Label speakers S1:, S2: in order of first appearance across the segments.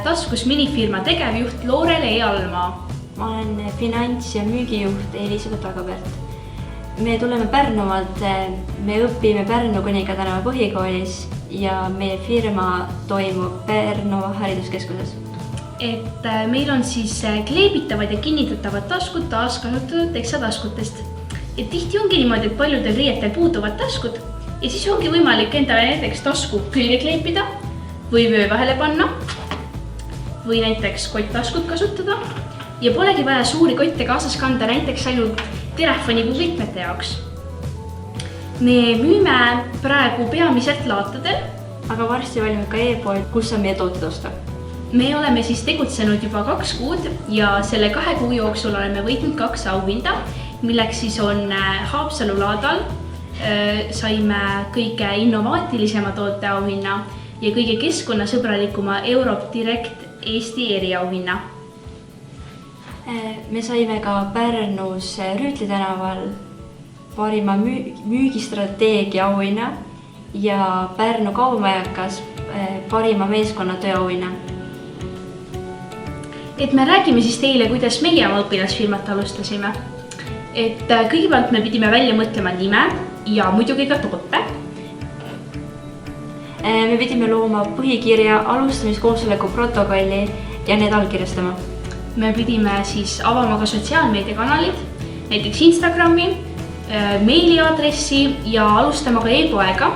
S1: Taskus minifirma tegevjuht Loorele Almaa.
S2: Ma olen finants- ja müügijuht Elisabeth Agabert. Me tuleme Pärnumaalt, me õpime Pärnu Kuninga tänava põhikoolis ja meie firma toimub Pärnu hariduskeskuses.
S1: Et meil on siis kleebitavad ja kinnitatavad taskud taaskasutatud teksataskutest. Et tihti ongi niimoodi, et paljudel riietel puuduvad taskud ja siis ongi võimalik endale näiteks tasku külge kleepida või vöö vahele panna või näiteks kottaskut kasutada ja polegi vaja suuri kotte kaasas kanda näiteks ainult telefoni või võtmete jaoks. Me müüme praegu peamiselt laatadel,
S2: aga varsti valime ka e-pood, kus on meie tooted osta.
S1: Me oleme siis tegutsenud juba 2 kuud ja selle 2 kuu jooksul oleme võitnud 2 auhinda, milleks siis on Haapsalu laadal saime kõige innovaatilisema toote auhinna ja kõige keskkonnasõbralikuma Europe Direct Eesti eriauhinna.
S2: Me saime ka Pärnus Rüütli tänaval parima müügistrateegia auhinna ja Pärnu Kaubamajakas parima meeskonnatöö auhinna.
S1: Et me räägime siis teile, kuidas meie oma õpilasfirmat alustasime. Et kõigepealt me pidime välja mõtlema nime ja muidugi ka toote.
S2: Me pidime looma põhikirja, alustamiskoosoleku protokolli ja need allkirjastama.
S1: Me pidime siis avama ka sotsiaalmeediakanalid, näiteks Instagrami, meiliaadressi ja alustama ka e-poega.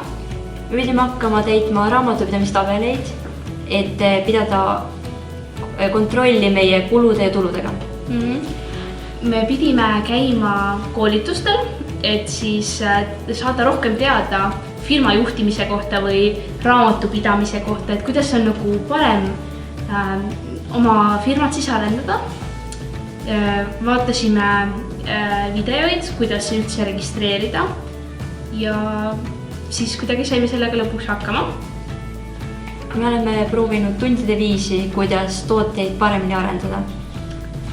S2: Me pidime hakkama täitma raamatupidamistabeleid, et pidada kontrolli meie kulude ja tuludega.
S1: Me pidime käima koolitustel, et siis saada rohkem teada firma juhtimise kohta või raamatupidamise kohta, et kuidas on nagu parem oma firmat siis arendada. Vaatasime videoid, kuidas üldse registreerida ja siis kuidagi saime sellega lõpuks hakkama.
S2: Me oleme proovinud tundide viisi, kuidas tooteid paremini arendada.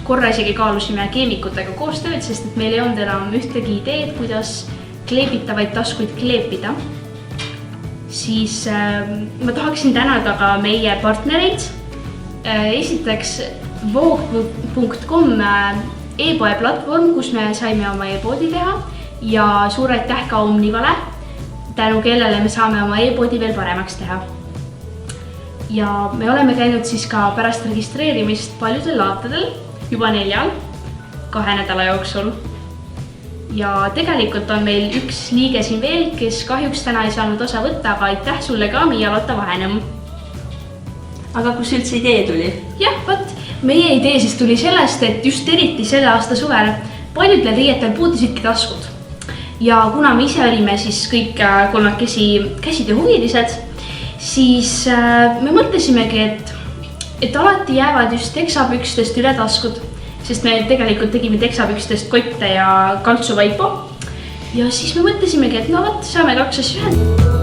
S1: Korra isegi kaalusime keemikutega koostööd, sest et meil ei olnud enam ühtegi ideed, kuidas kleebitavaid taskuid kleepida. Siis ma tahaksin tänada ka meie partnereid. Esiteks voog.com e-poe platvorm, kus me saime oma e-poodi teha ja suur aitäh ka Omnivale, tänu kellele me saame oma e-poodi veel paremaks teha. Ja me oleme käinud siis ka pärast registreerimist paljudel laatadel, juba 4, 2 nädala jooksul. Ja tegelikult on meil üks liige siin veel, kes kahjuks täna ei saanud osa võtta, aga aitäh sulle ka, Miia-Lotta Vahenem.
S2: Aga kus üldse idee tuli?
S1: Jah, võt, meie idee siis tuli sellest, et just eriti selle aasta suvel paljudel riietel puudusidki taskud. Ja kuna me ise olime siis kõik 3 käsitöö huvilised, siis me mõtlesimegi, et alati jäävad just teksapükstest üle taskud, sest me tegelikult tegime teksapükstest kotte ja kaltsuvaipo. Ja siis me mõtlesimegi, et no võt, saame 2 asja ühendada.